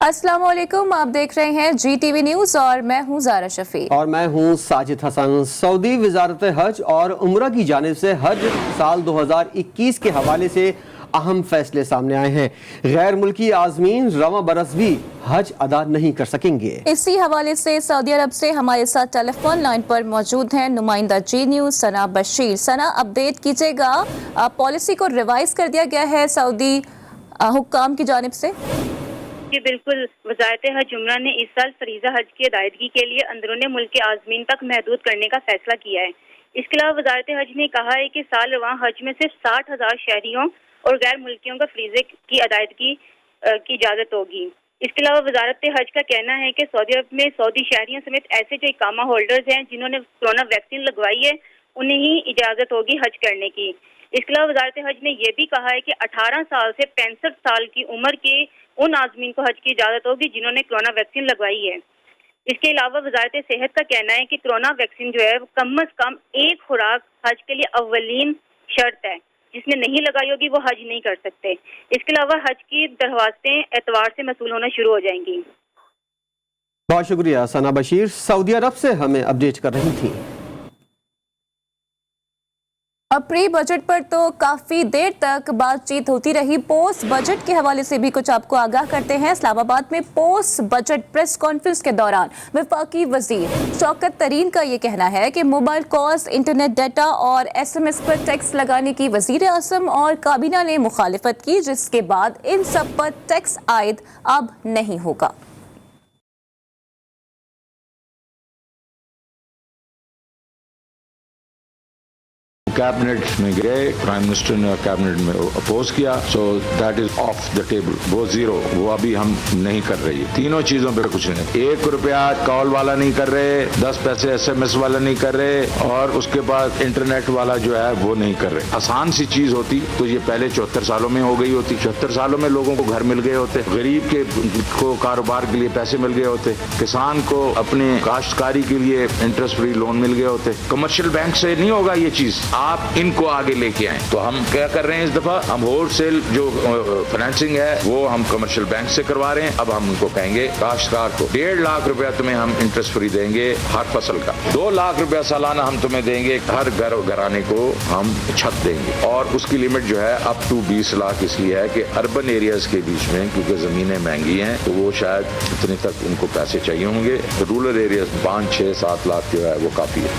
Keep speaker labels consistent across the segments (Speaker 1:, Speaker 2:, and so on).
Speaker 1: अस्सलाम वालेकुम, आप देख रहे हैं GTV न्यूज और मैं हूं ज़ारा शफी
Speaker 2: और मैं हूं साजिद हसन। सऊदी वजारत हज और उम्रा की जानिब से हज साल 2021 के हवाले से अहम फैसले सामने आए हैं। गैर मुल्की आज़मीन रवां बरस भी हज अदा नहीं कर सकेंगे।
Speaker 1: इसी हवाले से सऊदी अरब से हमारे साथ टेलीफोन लाइन पर मौजूद हैं नुमाइंदा जी न्यूज सना बशीर। सना, अपडेट कीजिएगा, पॉलिसी को रिवाइज कर दिया गया है सऊदी हुक्काम की जानिब से।
Speaker 3: जी बिल्कुल, वज़ारत हज उम्रा ने इस साल फरीज़ा हज की अदायगी के लिए अंदरून मुल्क के आज़मीन तक महदूद करने का फैसला किया है। इसके अलावा वज़ारत हज ने कहा है कि साल रवां हज में सिर्फ 60,000 शहरियों और गैर मुल्कियों का फरीज़े की अदायगी की इजाज़त होगी। इसके अलावा वज़ारत हज का कहना है कि सऊदी अरब में सऊदी शहरियों समेत ऐसे जो इकामा होल्डर्स हैं जिन्होंने कोरोना वैक्सीन लगवाई है उन्हें ही इजाज़त होगी हज करने की। इसके अलावा वज़ारत हज ने यह भी कहा है कि 18 साल से 65 साल की उम्र के उन आज़मीन को हज की इजाज़त होगी जिन्होंने कोरोना वैक्सीन लगवाई है। इसके अलावा वज़ारत सेहत का कहना है कि कोरोना वैक्सीन जो है वो कम अज़ कम एक खुराक हज के लिए अव्वलीन शर्त है, जिसने नहीं लगाई होगी वो हज नहीं कर सकते। इसके अलावा हज की दरख्वास्तें एतवार से मसूल होना शुरू हो जाएंगी।
Speaker 2: बहुत शुक्रिया सना बशीर, सऊदी अरब से हमें अपडेट कर रही थी।
Speaker 1: अब प्री बजट पर तो काफी देर तक बातचीत होती रही, पोस्ट बजट के हवाले से भी कुछ आपको आगाह करते हैं। इस्लामाबाद में पोस्ट बजट प्रेस कॉन्फ्रेंस के दौरान वफाकी वजीर शौकत तरीन का ये कहना है कि मोबाइल कॉल्स, इंटरनेट डाटा और SMS पर टैक्स लगाने की वजीर आज़म और काबीना ने मुखालिफत की, जिसके बाद इन सब पर टैक्स आयद अब नहीं होगा।
Speaker 4: कैबिनेट में गए, प्राइम मिनिस्टर ने कैबिनेट में अपोज किया, so that is of the table, वो जीरो, वो अभी हम नहीं कर रही। तीनों चीजों पर कुछ नहीं, 1 रुपया कॉल वाला नहीं कर रहे, 10 पैसे SMS वाला नहीं कर रहे और उसके बाद इंटरनेट वाला जो है वो नहीं कर रहे। आसान सी चीज होती तो ये पहले 74 सालों में हो गई होती। 74 सालों में लोगों को घर मिल गए होते, गरीब को कारोबार के लिए पैसे मिल गए होते, किसान को अपने काश्तकारी के लिए इंटरेस्ट फ्री लोन मिल गए होते। कमर्शियल बैंक से नहीं होगा ये चीज, आप इनको आगे लेके आए। तो हम क्या कर रहे हैं इस दफा, हम होलसेल जो फाइनेंसिंग है वो हम कमर्शियल बैंक से करवा रहे हैं। अब हम उनको कहेंगे काश्तकार को 1.5 लाख रुपया तुम्हें हम इंटरेस्ट फ्री देंगे हर फसल का, 2 लाख रुपया सालाना हम तुम्हें देंगे, हर घराने को हम छत देंगे और उसकी लिमिट जो है अप टू 20 लाख इसलिए है कि अर्बन एरियाज के बीच में क्योंकि जमीनें महंगी हैं तो वो शायद इतने तक उनको पैसे चाहिए होंगे। रूरल एरियाज 5, 6, 7 लाख जो है वो काफी है।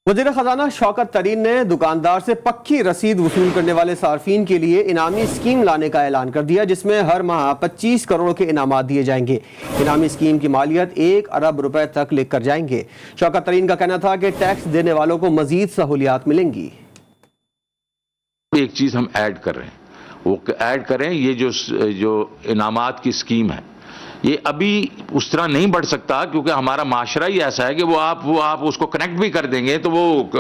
Speaker 2: वज़ीर ख़ज़ाना शौकत तरीन ने दुकानदार से पक्की रसीद वसूल करने वाले सार्फिन के लिए इनामी स्कीम लाने का ऐलान कर दिया, जिसमें हर माह 25 करोड़ के इनामात दिए जाएंगे। इनामी स्कीम की मालियत 1 अरब रुपए तक लेकर जाएंगे। शौकत तरीन का कहना था कि टैक्स देने वालों को मजीद सहूलियात मिलेंगी।
Speaker 4: एक चीज हम ऐड कर रहे हैं, वो ऐड करें, ये जो इनामात की स्कीम है ये अभी उस तरह नहीं बढ़ सकता क्योंकि हमारा माशरा ही ऐसा है कि वो आप उसको कनेक्ट भी कर देंगे तो वो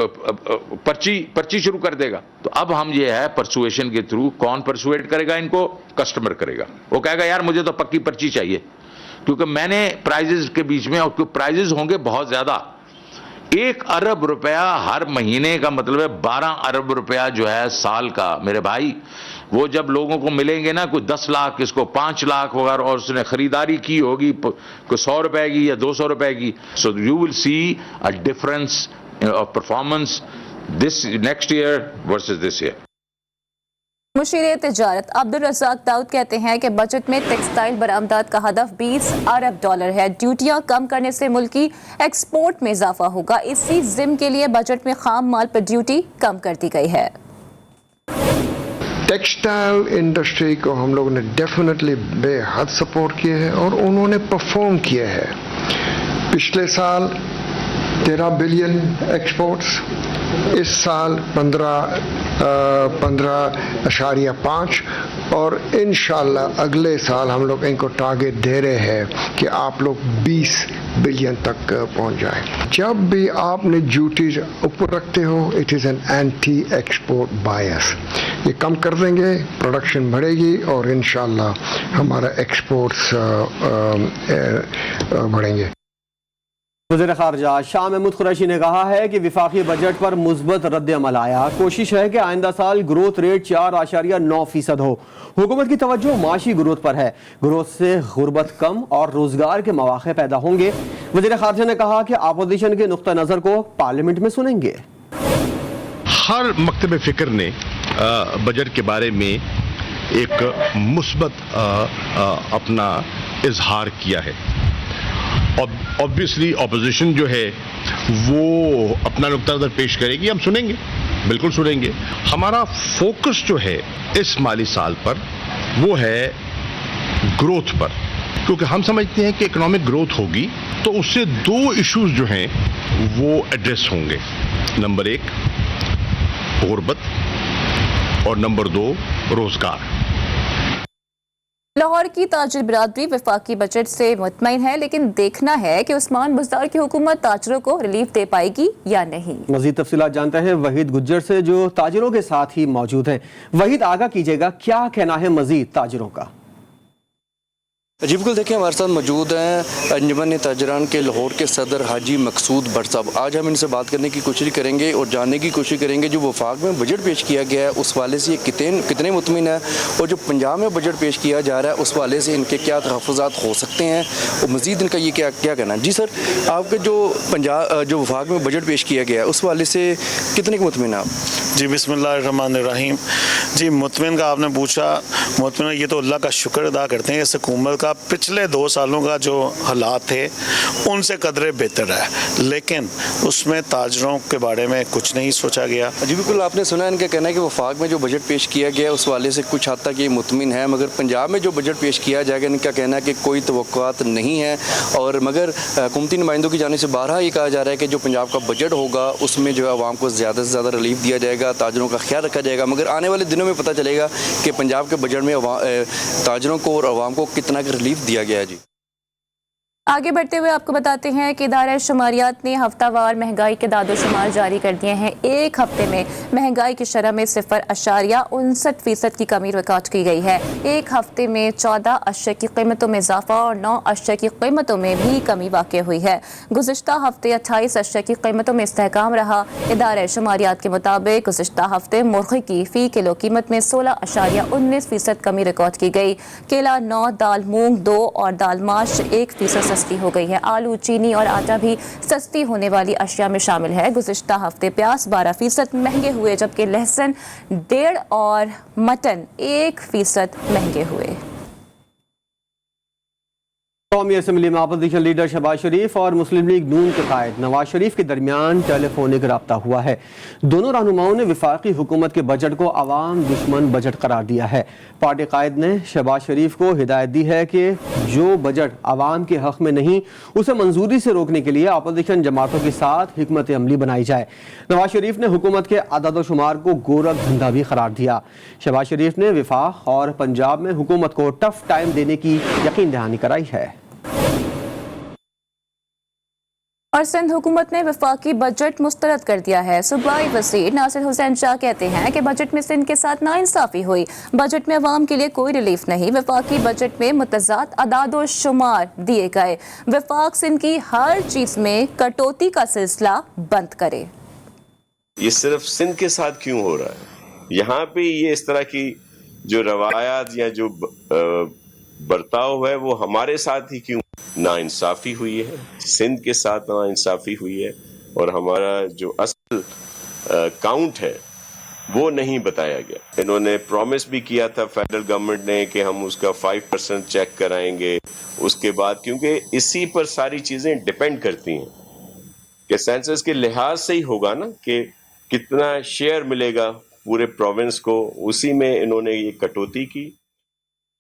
Speaker 4: पर्ची शुरू कर देगा। तो अब हम ये है परसुएशन के थ्रू, कौन परसुएट करेगा इनको? कस्टमर करेगा। वो कहेगा यार मुझे तो पक्की पर्ची चाहिए क्योंकि मैंने प्राइजेस के बीच में, और प्राइजेस होंगे बहुत ज्यादा, 1 अरब रुपया हर महीने का मतलब है 12 अरब रुपया जो है साल का। मेरे भाई वो जब लोगों को मिलेंगे ना, कोई 10 लाख, इसको 5 लाख वगैरह, और उसने खरीदारी की होगी कोई 100 रुपए की या 200 रुपए की, so you will see a difference of performance this next year versus this year.
Speaker 1: मुशीर तिजारत अब्दुल रज़ाक दाऊद कहते हैं कि बजट में टेक्सटाइल बरामदात का हदफ $20 अरब है। ड्यूटियां कम करने से मुल्की एक्सपोर्ट में इजाफा होगा। इसी जिम के लिए बजट में खाम माल पर ड्यूटी कम कर दी गई है।
Speaker 5: टेक्सटाइल इंडस्ट्री को हम लोगों ने डेफिनेटली बेहद सपोर्ट किया है और उन्होंने परफॉर्म किया है। पिछले साल 13 बिलियन एक्सपोर्ट्स, इस साल 15.5 और इंशाल्लाह अगले साल हम लोग इनको टारगेट दे रहे हैं कि आप लोग 20 बिलियन तक पहुंच जाए। जब भी आपने ड्यूटीज ऊपर रखते हो, it is an anti export bias. ये कम कर देंगे, प्रोडक्शन बढ़ेगी और इंशाल्लाह हमारा एक्सपोर्ट्स बढ़ेंगे।
Speaker 2: वज़ीर ख़ारजा शाह महमूद कुरैशी ने कहा है कि वफाकी बजट पर मुस्बत रद्द अमल आया। कोशिश है कि आइंदा साल ग्रोथ रेट 4.9% हो। हुकूमत की तवज्जो माशी ग्रोथ पर है। ग्रोथ से गुर्बत कम और रोजगार के मौक़े पैदा होंगे। वज़ीर ख़ारजा ने कहा कि अपोजिशन के नुक्ता नज़र को पार्लियामेंट में सुनेंगे।
Speaker 6: हर मकतब फ़िक्र ने बजट के बारे में एक मुस्बत अपना इजहार किया है। ऑब्वियसली अपोजिशन जो है वो अपना नुक्ता नज़र पेश करेगी, हम सुनेंगे, बिल्कुल सुनेंगे। हमारा फोकस जो है इस माली साल पर वो है ग्रोथ पर, क्योंकि हम समझते हैं कि इकोनॉमिक ग्रोथ होगी तो उससे दो इश्यूज जो हैं वो एड्रेस होंगे। नंबर 1 गुर्बत और नंबर 2 रोजगार।
Speaker 1: लाहौर की ताजिर बिरादरी वफाकी बजट से मुतमईन है, लेकिन देखना है कि उस्मान बुज़दार की हुकूमत ताजिरों को रिलीफ दे पाएगी या नहीं।
Speaker 2: मज़ीद तफसीलात जानते हैं वहीद गुज्जर से जो ताजिरों के साथ ही मौजूद हैं। वहीद, आगाह कीजिएगा, क्या कहना है मज़ीद ताजिरों का?
Speaker 7: जी बिल्कुल, देखिए हमारे साथ मौजूद हैं अंजुमन ताजरान के लाहौर के सदर हाजी मकसूद भट्ट साहब। आज हम इनसे बात करने की कोशिश करेंगे और जानने की कोशिश करेंगे जो वफाक में बजट पेश किया गया है उस वाले से ये कितने मुतमिन है, और जो पंजाब में बजट पेश किया जा रहा है उस वाले से इनके क्या तहफ़्फ़ुज़ात हो सकते हैं और मज़ीद इनका ये क्या कहना है। जी सर, आपके जो वफाक में बजट पेश किया गया है उस वाले से कितने के मुतमिन आप?
Speaker 8: जी बिस्मिल्लाहिर्रहमानिर्रहीम। जी मुतमिन का आपने पूछा, मुतमिन ये तो अल्लाह का शुक्र अदा करते हैं इस हुकूमत का पिछले 2 सालों का जो हालात थे उनसे कदरे बेहतर है, लेकिन उसमें ताजरों के बारे में कुछ नहीं सोचा गया।
Speaker 7: जी बिल्कुल, आपने सुना इनका कहना है कि वफाक में जो बजट पेश किया गया उस वाले से कुछ हद तक ये मुतमिन है, मगर पंजाब में जो बजट पेश किया जाएगा इनका कहना है कि कोई तवक्कुआत नहीं है। और मगर हुकूमती नुमाइंदों की जानिब से बारहा ये कहा जा रहा है कि जो पंजाब का बजट होगा उसमें जो है आवाम को ज़्यादा से ज़्यादा रिलीफ दिया जाएगा, ताजरों का ख्याल रखा जाएगा। मगर आने वाले दिनों में पता चलेगा कि पंजाब के बजट में ताजरों को और आवाम को कितना रिलीफ दिया गया है। जी
Speaker 1: आगे बढ़ते हुए आपको बताते हैं कि इदारा शुमारियात ने हफ्तावार महंगाई के दादोशुमार जारी कर दिए हैं। एक हफ्ते में महंगाई की शरह में 0.59% की कमी रिकॉर्ड की गई है। एक हफ्ते में 14 अशिया की कीमतों में इजाफा और 9 अशिया की कीमतों में भी कमी वाक़ हुई है। गुज़िश्ता हफ्ते 28 अशिया की कीमतों में इस्तेहकाम रहा। इदारा शुमारियात के मुताबिक गुज़िश्ता हफ्ते मुर्गी की फ़ी किलो कीमत में 16.19% कमी रिकॉर्ड की गई। केला 9, दाल मूंग 2 और दाल माश 1% सस्ती हो गई है। आलू, चीनी और आटा भी सस्ती होने वाली अशिया में शामिल है। गुज़िश्ता हफ्ते प्याज 12% महंगे हुए, जबकि लहसुन 1.5 और मटन 1% महंगे हुए।
Speaker 2: कौमी असम्बली में अपोजिशन लीडर शहबाज शरीफ और मुस्लिम लीग नून के कायद नवाज शरीफ के दरमियान टेलीफोनिक रब्ता हुआ है। दोनों रहनुमाओं ने वफाकी हुकूमत के बजट को अवाम दुश्मन बजट करार दिया है। पार्टी कायद ने शहबाज शरीफ को हिदायत दी है कि जो बजट अवाम के हक में नहीं उसे मंजूरी से रोकने के लिए अपोजिशन जमातों के साथ हिकमत अमली बनाई जाए। नवाज शरीफ ने हुकूमत के अदद व शुमार को गोरख धंधा भी करार दिया। शहबाज शरीफ ने वफाक और पंजाब में हुकूमत को टफ टाइम देने की यकीन दहानी कराई है।
Speaker 1: और सिंध हुकूमत ने वफाकी बजट मुस्तरद कर दिया है। सूबाई वज़ीर नासिर हुसैन शाह कहते हैं कि बजट में सिंध के साथ नाइंसाफ़ी हुई। बजट में अवाम के लिए कोई रिलीफ नहीं। वफाकी बजट में मुतज़ाद अदाद शुमार दिए गए। वफाक सिंध की हर चीज़ में कटौती का सिलसिला बंद करे।
Speaker 9: ये सिर्फ सिंध के साथ क्यों हो रहा है? यहाँ पे ये इस तरह की जो रवायात या जो बर्ताव है वो हमारे साथ ही क्यों नाइंसाफ़ी हुई है? सिंध के साथ नाइंसाफ़ी हुई है और हमारा जो असल काउंट है वो नहीं बताया गया। इन्होंने प्रॉमिस भी किया था फेडरल गवर्नमेंट ने कि हम उसका 5% चेक कराएंगे उसके बाद, क्योंकि इसी पर सारी चीज़ें डिपेंड करती हैं कि सेंसस के लिहाज से ही होगा ना कि कितना शेयर मिलेगा पूरे प्रोविंस को, उसी में इन्होंने ये कटौती की।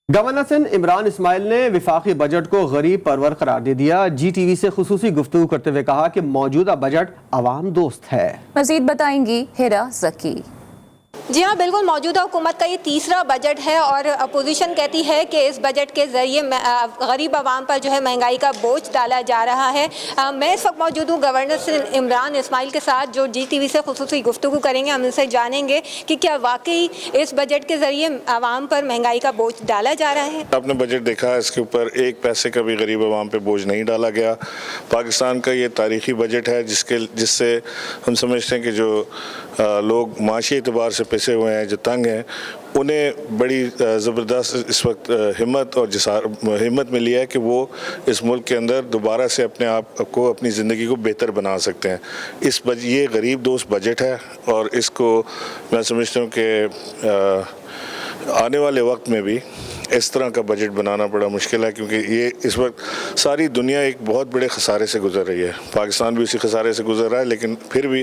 Speaker 2: गवर्नर सिंध इमरान इस्माइल ने वफाकी बजट को गरीब परवर करार दे दिया। GTV से खुसूसी गुफ्तगू करते हुए कहा कि मौजूदा बजट अवाम दोस्त है।
Speaker 1: मजीद बताएंगी हिरा ज़की।
Speaker 10: जी हाँ, बिल्कुल। मौजूदा हुकूमत का ये तीसरा बजट है और अपोजिशन कहती है कि इस बजट के ज़रिए गरीब आवाम पर जो है महंगाई का बोझ डाला जा रहा है। मैं इस वक्त मौजूद हूँ गवर्नर इमरान इस्माइल के साथ, जो GTV से खुसूसी गुफ्तगू करेंगे। हम इनसे जानेंगे कि क्या वाकई इस बजट के ज़रिए आवाम पर महंगाई का बोझ डाला जा रहा है।
Speaker 11: आपने बजट देखा, इसके ऊपर एक पैसे का भी गरीब आवाम पे बोझ नहीं डाला गया। पाकिस्तान का ये तारीखी बजट है जिससे हम समझते हैं कि जो लोग माशी एतबार से पिसे हुए हैं, जो तंग हैं, उन्हें बड़ी ज़बरदस्त इस वक्त हिम्मत मिली है कि वो इस मुल्क के अंदर दोबारा से अपने आप को, अपनी ज़िंदगी को बेहतर बना सकते हैं। ये गरीब दोस्त बजट है और इसको मैं समझता हूँ कि आने वाले वक्त में भी इस तरह का बजट बनाना बड़ा मुश्किल है, क्योंकि ये इस वक्त सारी दुनिया एक बहुत बड़े खसारे से गुजर रही है। पाकिस्तान भी उसी खसारे से गुजर रहा है, लेकिन फिर भी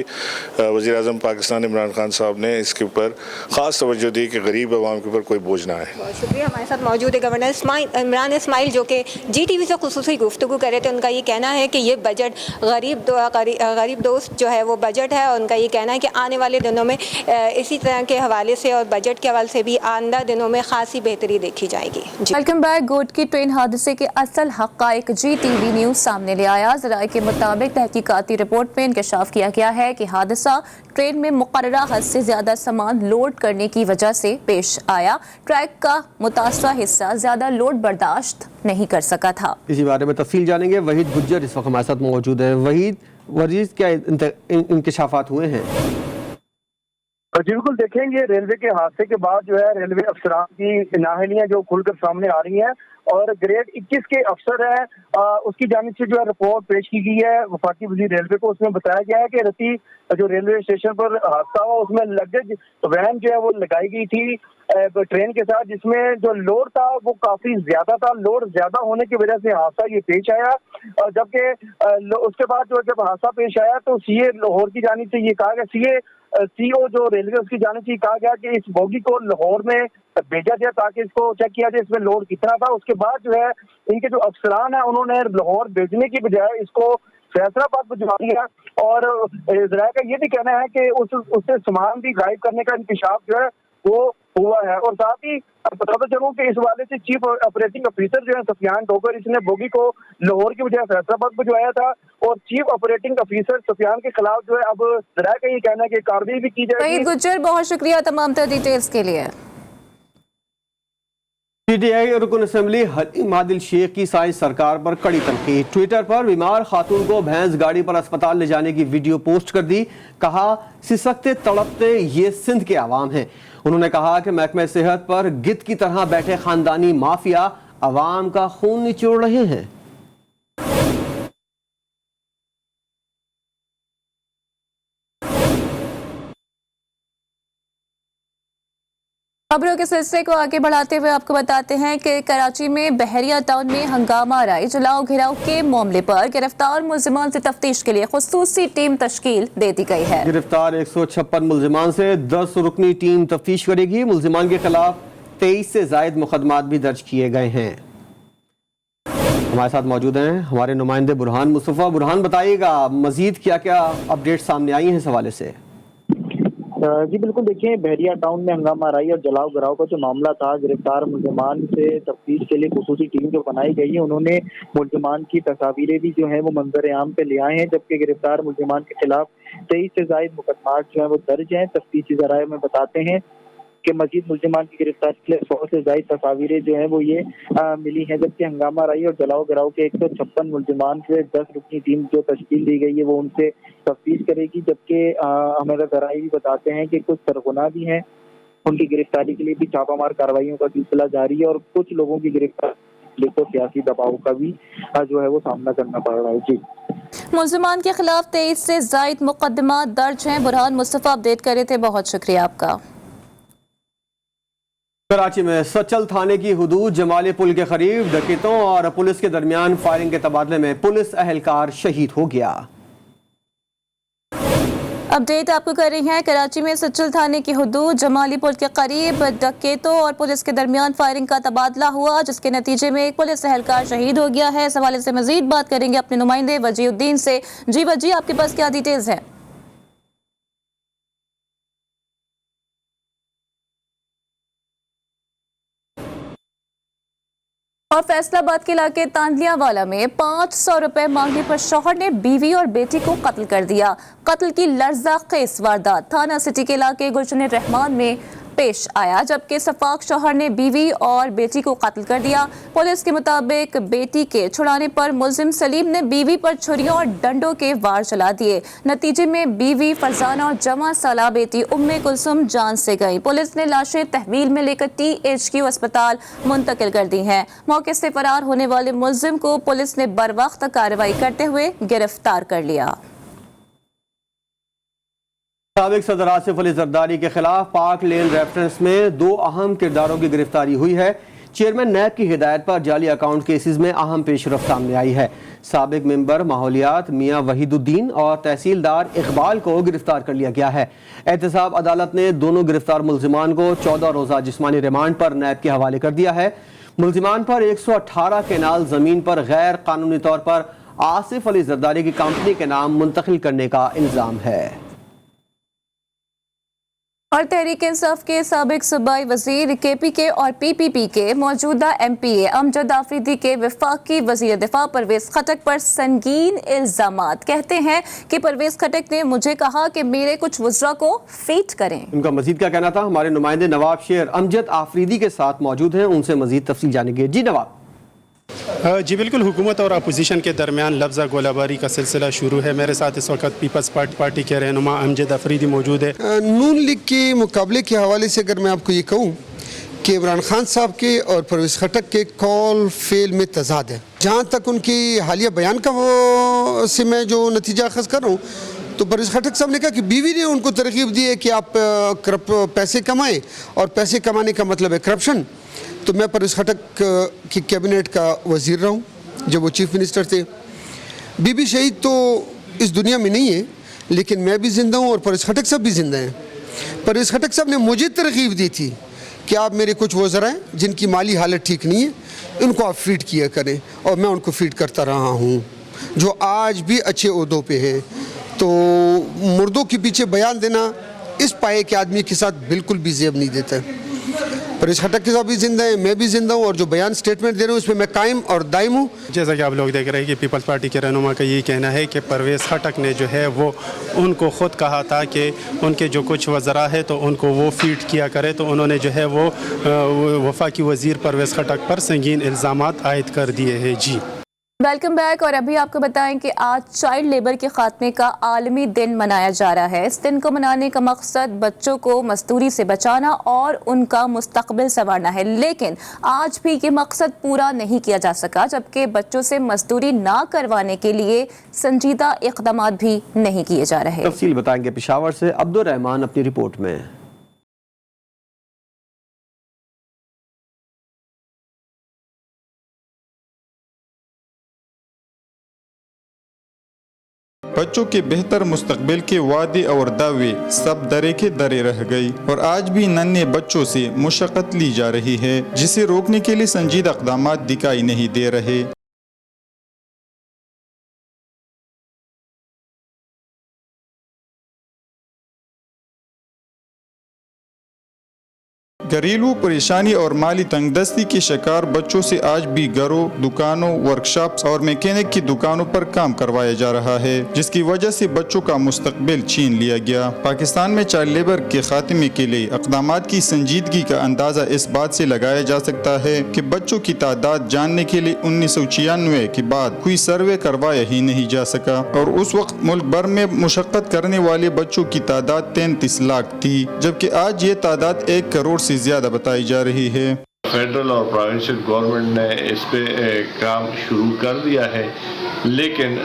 Speaker 11: वज़ीर आज़म पाकिस्तान इमरान खान साहब ने इसके ऊपर ख़ास तवज्जो दी कि गरीब आवाम के ऊपर कोई बोझ ना आए।
Speaker 10: बहुत शुक्रिया। हमारे साथ मौजूद है गवर्नर इमरान इस्माइल, जो कि GTV से खुसूसी गुफ्तगू कर रहे थे। उनका ये कहना है कि ये बजट गरीब दोस्त जो है वो बजट है, और उनका ये कहना है कि आने वाले दिनों में इसी तरह के हवाले से और बजट के हवाले से भी आइंदा दिनों में खासी बेहतरी देखी जाएगी।
Speaker 1: Welcome back. गोट की ट्रेन हादसे के असल हक़ाइक़ GTV न्यूज़ सामने ले आया। ज़राए के मुताबिक तहकीकाती रिपोर्ट में इंकशाफ किया गया है कि हादसा ट्रेन में मुकर्ररा हद से ज़्यादा सामान लोड करने की वजह से पेश आया। ट्रैक का मुतासरा हिस्सा ज़्यादा लोड बर्दाश्त नहीं कर सका था।
Speaker 2: इसी बारे में तफसील जानेंगे। वहीद गुज्जर इस वक्त हमारे साथ मौजूद है। वहीद, वजीज क्या इंकशाफात हुए हैं?
Speaker 12: जी बिल्कुल, देखेंगे रेलवे के हादसे के बाद जो है रेलवे अफसरान की नाअहलियां जो खुलकर सामने आ रही हैं, और ग्रेड 21 के अफसर हैं उसकी जानिब से जो है रिपोर्ट पेश की गई है वफाकी वज़ीर रेलवे को। उसमें बताया गया है कि रती जो रेलवे स्टेशन पर हादसा हुआ उसमें लगेज वैन जो है वो लगाई गई थी ट्रेन के साथ, जिसमें जो लोड था वो काफी ज्यादा था। लोड ज्यादा होने की वजह से हादसा ये पेश आया, और जबकि उसके बाद जो जब हादसा पेश आया तो CA लाहौर की जानिब से ये कहा गया, CO जो रेलवे उसकी जानिब से कहा गया कि इस बोगी को लाहौर में भेजा जाए ताकि इसको चेक किया जाए इसमें लोड कितना था। उसके बाद जो है इनके जो अफसरान है उन्होंने लाहौर भेजने की बजाय इसको फैसलाबाद भिजवा दिया, और ज़राए का ये भी कहना है कि उससे सामान भी गायब करने का इंकशाफ जो है वो हुआ है। और साथ ही बताता चलूं कि इस वाले से चीफ ऑपरेटिंग ऑफिसर जो है सफियान डोगर, इसने बोगी को लाहौर की बजाय फैसलाबाद भिजवाया था, और चीफ ऑपरेटिंग ऑफिसर सफियान के खिलाफ जो है अब ज़राए का ये कहना है कि कार्रवाई भी की जाएगी।
Speaker 1: वहीद गुज्जर, बहुत शुक्रिया तमाम तर डिटेल्स के लिए।
Speaker 2: PTI रुकन असेंबली हलीम आदिल शेख की साइंस सरकार पर कड़ी तनकीद। ट्विटर पर बीमार खातून को भैंस गाड़ी पर अस्पताल ले जाने की वीडियो पोस्ट कर दी। कहा, सिसकते तड़पते ये सिंध के आवाम हैं। उन्होंने कहा कि महकमे सेहत पर गिद्ध की तरह बैठे खानदानी माफिया आवाम का खून निचोड़ रहे हैं।
Speaker 1: खबरों के सिलसिले को आगे बढ़ाते हुए आपको बताते हैं कि कराची में बहरिया टाउन में हंगामा आराई जलाओ घिराव के मामले पर गिरफ्तार मुल्जिमान से तफ्तीश के लिए खुसूसी टीम तश्कील दे दी गई है।
Speaker 2: गिरफ्तार 156 मुल्जिमान से 10 रुकनी टीम तफ्तीश करेगी। मुल्जिमान के खिलाफ 23 से जायद मुकदमात भी दर्ज किए गए हैं। हमारे साथ मौजूद हैं हमारे नुमाइंदे बुरहान मुस्तफ़ा। बुरहान, बताइएगा मजीद क्या क्या अपडेट सामने आई हैं इस हवाले से?
Speaker 13: जी बिल्कुल, देखिए बहरिया टाउन में हंगामा आराई और जलाओ गिराव का जो मामला था, गिरफ्तार मुल्जिमान से तफ्तीश के लिए खुसूसी टीम जो बनाई गई है, उन्होंने मुल्जिमान की तस्वीरें भी जो है वो मंजर आम पे ले आए हैं, जबकि गिरफ्तार मुल्जिमान के खिलाफ 23 से जायद मुकदमात जो है वो दर्ज हैं। तफ्तीशी ज़राए में बताते हैं कि मजीद मुल्जिमान की गिरफ्तारी के लिए 100 से जायद तस्वीरें जो है वो ये मिली हैं, जबकि हंगामा आराई और जलाओ गिराव के 156 मुल्जिमान से 10 रुकनी टीम जो तश्कील दी गई है वो उनसे तफ्तीश करेगी। जबकि हमारा ज़राए भी बताते हैं कि कुछ सरगुना भी हैं, उनकी गिरफ्तारी के लिए भी छापामार कार्रवाइयों का सिलसिला जारी है, और कुछ लोगों की गिरफ्तारी को सियासी दबाव का भी जो है वो सामना करना पड़ रहा है। जी,
Speaker 1: मुल्जिमान के खिलाफ 23 से जायद मुकदमा दर्ज हैं। बुरहान मुस्तफ़ा अपडेट करे थे, बहुत शुक्रिया आपका।
Speaker 2: कराची में सचल थाने की हुदूद जमाली पुल के करीब डकैतों और पुलिस के दरमियान फायरिंग के तबादले में पुलिस अहलकार शहीद हो गया।
Speaker 1: अपडेट आपको कर रही हैं, कराची में सचल थाने की हुदूद जमाली पुल के करीब डकैतों और पुलिस के दरमियान फायरिंग का तबादला हुआ, जिसके नतीजे में एक पुलिस अहलकार शहीद हो गया है। इस हवाले से मजीद बात करेंगे अपने नुमाइंदे वजीउद्दीन से। जी वजी, आपके पास क्या डिटेल्स हैं? और फैसलाबाद के इलाके तांदलियावाला में 500 रुपए मांगने पर शौहर ने बीवी और बेटी को कत्ल कर दिया। कत्ल की लर्ज़ाखेज़ वारदात थाना सिटी के इलाके गुलशन रहमान में पेश आया, जबकि सफाक शौहर ने बीवी और बेटी को कत्ल कर दिया। पुलिस के मुताबिक बेटी के छुड़ाने पर मुलजिम सलीम ने बीवी पर छुरियों और डंडों के वार चला दिए। नतीजे में बीवी फरजाना और जवां साला बेटी उम्मे कुलसुम जान से गई। पुलिस ने लाशें तहवील में लेकर THQ अस्पताल मुंतकिल कर दी हैं। मौके से फरार होने वाले मुलजिम को पुलिस ने बरवक्त कार्रवाई करते हुए गिरफ्तार कर लिया।
Speaker 2: साबिक सदर आसिफ अली जरदारी के खिलाफ पाक लेन रेफरेंस में 2 अहम किरदारों की गिरफ्तारी हुई है। चेयरमैन नैब की हिदायत पर जाली अकाउंट केसेस में अहम पेशरफ्त सामने आई है। साबिक मेंबर माहौलियात मियां वहीदुद्दीन और तहसीलदार इकबाल को गिरफ्तार कर लिया गया है। एहतसाब अदालत ने दोनों गिरफ्तार मुलजिमान को 14 रोज़ा जिस्मानी रिमांड पर नैब के हवाले कर दिया है। मुलजिमान पर 118 केनाल ज़मीन पर गैर कानूनी तौर पर आसिफ अली जरदारी की कंपनी के नाम मुंतकिल करने का इल्ज़ाम है।
Speaker 1: और तहरीक इंसाफ के साबिक सूबाई वजीर KPK और PPP के मौजूदा MPA अमजद आफरीदी के वफाकी वजीर दिफा परवेज खटक पर संगीन इल्जामात। कहते हैं कि परवेज खटक ने मुझे कहा कि मेरे कुछ वज़रा को फीट करें।
Speaker 2: उनका मजीद क्या कहना था, हमारे नुमाइंदे नवाब शेर अमजद आफरीदी के साथ मौजूद हैं, उनसे मजीद तफसील जानेंगे। जी नवाब।
Speaker 14: जी बिल्कुल, हुकूमत और अपोजिशन के दरमियान लफ्ज़ा गोलाबारी का सिलसिला शुरू है। मेरे साथ इस वक्त पीपल्स पार्टी के रहनुमा अमजद आफरीदी मौजूद है।
Speaker 15: नून लीग के मुकाबले के हवाले से अगर मैं आपको ये कहूँ कि इमरान खान साहब के और परवेज़ खटक के कॉल फेल में तजाद है। जहाँ तक उनकी हालिया बयान का वो से मैं जो नतीजा अखज़ कर रहा हूँ, तो परवेज़ खटक साहब ने कहा कि बीवी ने उनको तरकीब दी है कि आप पैसे कमाएं, और पैसे कमाने का मतलब है करप्शन। तो मैं परवेज़ खटक की कैबिनेट का वज़ीर रहा हूँ जब वो चीफ मिनिस्टर थे। बीबी शहीद तो इस दुनिया में नहीं है, लेकिन मैं भी ज़िंदा हूँ और परवेज़ खटक साहब भी ज़िंदा हैं। परवेज़ खटक साहब ने मुझे तरकीब दी थी कि आप मेरे कुछ वज़रा हैं जिनकी माली हालत ठीक नहीं है, उनको आप फीड किया करें, और मैं उनको फीड करता रहा हूँ, जो आज भी अच्छे ओहदों पे हैं। तो मुर्दों के पीछे बयान देना इस पाए के आदमी के साथ बिल्कुल भी ज़ेब नहीं देता है। परवेज़ खटक के साथ भी जिंदा है, मैं भी जिंदा हूँ, और जो बयान स्टेटमेंट दे रहे हूँ उसमें मैं कायम और दायम हूँ।
Speaker 14: जैसा कि आप लोग देख रहे हैं कि पीपल्स पार्टी के रहनुमा का यही कहना है कि परवेज़ खटक ने जो है वो उनको ख़ुद कहा था कि उनके जो कुछ वज़रा है तो उनको वो फीड किया करे, तो उन्होंने जो है वो वफाकी वज़ीर परवेज़ खटक पर संगीन इल्ज़ामात आयद कर दिए हैं। जी
Speaker 1: वेलकम बैक। और अभी आपको बताएं कि आज चाइल्ड लेबर के खात्मे का आलमी दिन मनाया जा रहा है। इस दिन को मनाने का मकसद बच्चों को मजदूरी से बचाना और उनका मुस्तकबिल संवारना है, लेकिन आज भी ये मकसद पूरा नहीं किया जा सका, जबकि बच्चों से मजदूरी ना करवाने के लिए संजीदा इक़दाम भी नहीं किए जा रहे।
Speaker 2: तफसील बताएंगे पेशावर से अब्दुल रहमान अपनी रिपोर्ट में।
Speaker 16: बच्चों के बेहतर मुस्तकबिल के वादे और दावे सब दरे के दरे रह गई, और आज भी नन्हे बच्चों से मुशक्कत ली जा रही है, जिसे रोकने के लिए संजीदा इक़दाम दिखाई नहीं दे रहे। घरेलू परेशानी और माली तंगदस्ती के शिकार बच्चों से आज भी घरों, दुकानों, वर्कशॉप्स और मैकेनिक की दुकानों पर काम करवाया जा रहा है, जिसकी वजह से बच्चों का मुस्तकबिल छीन लिया गया। पाकिस्तान में चाइल्ड लेबर के खात्मे के लिए इक़दाम की संजीदगी का अंदाज़ा इस बात से लगाया जा सकता है कि बच्चों की तादाद जानने के लिए 1996 के बाद कोई सर्वे करवाया ही नहीं जा सका, और उस वक्त मुल्क भर में मुशक्कत करने वाले बच्चों की तादाद 33 लाख थी, जबकि आज ये तादाद 1 करोड़ से ज्यादा बताई जा रही है।
Speaker 17: फेडरल और प्रोविंशियल गवर्नमेंट ने इस पे काम शुरू कर दिया है, लेकिन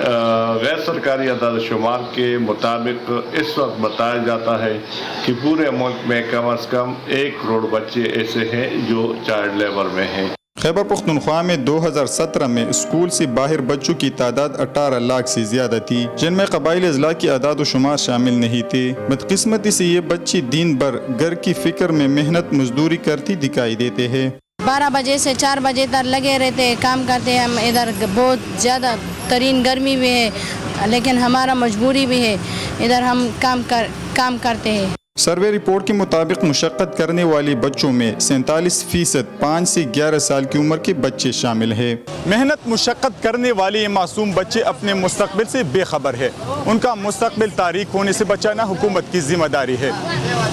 Speaker 17: गैर सरकारी आदाद शुमार के मुताबिक इस वक्त बताया जाता है कि पूरे मुल्क में कम अज़ कम 1 करोड़ बच्चे ऐसे हैं जो चाइल्ड लेबर में हैं।
Speaker 16: खैबर पख्तूनख्वा में 2017 में स्कूल से बाहर बच्चों की तादाद 18 लाख से ज्यादा थी, जिनमें कबाइली अजला की आदाद शुमार शामिल नहीं थे। बदकिस्मती से ये बच्चे दिन भर घर की फिक्र में मेहनत मजदूरी करती दिखाई देते हैं।
Speaker 18: 12 बजे से 4 बजे तक लगे रहते हैं, काम करते हैं। हम इधर बहुत ज़्यादा तरीन गर्मी भी है, लेकिन हमारा मजबूरी भी है, इधर हम काम करते हैं।
Speaker 16: सर्वे रिपोर्ट के मुताबिक मुशक्क़त करने वाले बच्चों में 47% 5 से 11 साल की उम्र के बच्चे शामिल हैं। मेहनत मुशक्क़त करने वाले ये मासूम बच्चे अपने मुस्तक़बिल से बेखबर है। उनका मुस्तक़बिल तारीक होने से बचाना हुकूमत की जिम्मेदारी है।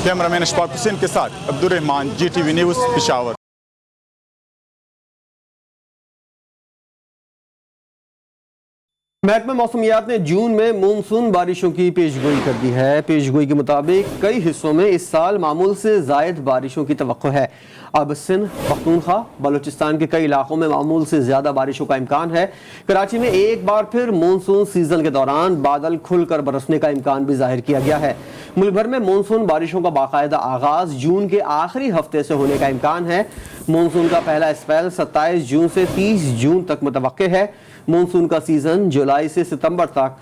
Speaker 16: कैमरामैन अशफाक हुसैन के साथ अब्दुर्रहमान, GTV न्यूज़, पेशावर।
Speaker 2: महकमा मौसमियात ने जून में मानसून बारिशों की पेशगोई कर दी है। पेशगोई के मुताबिक कई हिस्सों में इस साल मामूल से ज़ायद बारिशों की तवक्को है। अब सिंध, पख्तूनख्वा, बलूचिस्तान के कई इलाकों में मामूल से ज़्यादा बारिशों का इम्कान है। कराची में एक बार फिर मानसून सीजन के दौरान बादल खुलकर बरसने का इम्कान भी जाहिर किया गया है। मुल्क भर में मानसून बारिशों का बाकायदा आगाज जून के आखिरी हफ्ते से होने का इम्कान है। मानसून का पहला स्पेल 27 जून से 30 जून तक मुतवक्के है। मानसून का सीजन जुलाई से सितंबर तक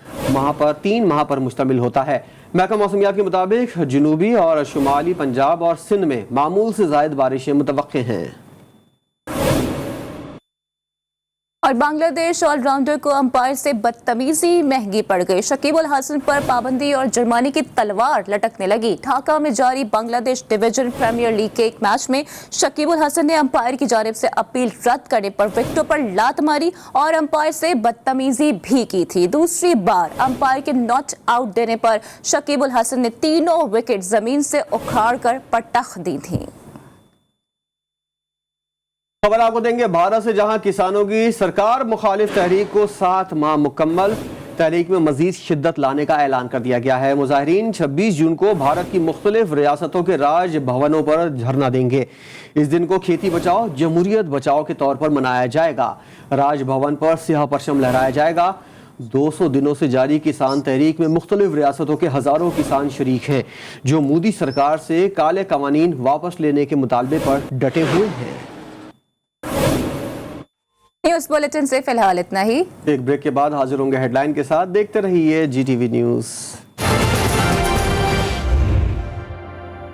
Speaker 2: 3 माह पर मुश्तमिल होता है। महकमा मौसमियात के मुताबिक जनूबी और शुमाली पंजाब और सिंध में मामूल से ज़ायद बारिशें मुतवक्के हैं।
Speaker 1: और बांग्लादेश ऑलराउंडर को अंपायर से बदतमीजी महंगी पड़ गई। शकीब उल हसन पर पाबंदी और जुर्माने की तलवार लटकने लगी। ढाका में जारी बांग्लादेश डिवीजन प्रीमियर लीग के एक मैच में शकीब उल हसन ने अंपायर की जानिब से अपील रद्द करने पर विकेटों पर लात मारी और अंपायर से बदतमीजी भी की थी। दूसरी बार अंपायर के नॉट आउट देने पर शकीब उल हसन ने तीनों विकेट जमीन से उखाड़ कर पटख दी थी।
Speaker 2: खबर आपको देंगे भारत से, जहां किसानों की सरकार मुखालिफ तहरीक को 7 माह मुकम्मल। तहरीक में मजीद शिद्दत लाने का ऐलान कर दिया गया है। मुजाहिरीन 26 जून को भारत की मुख्तलिफ रियासतों के राज भवनों पर धरना देंगे। इस दिन को खेती बचाओ जमहूरियत बचाओ के तौर पर मनाया जाएगा। राज भवन पर सियाह परचम लहराया जाएगा। 200 दिनों से जारी किसान तहरीक में मुख्तलिफ रियासतों के हजारों किसान शरीक हैं, जो मोदी सरकार से काले कवानीन वापस लेने के मुतालबे पर डटे हुए हैं।
Speaker 1: न्यूज़ बुलेटिन से फिलहाल इतना ही।
Speaker 2: एक ब्रेक के बाद हाजिर होंगे हेडलाइन के साथ। देखते रहिए GTV न्यूज़।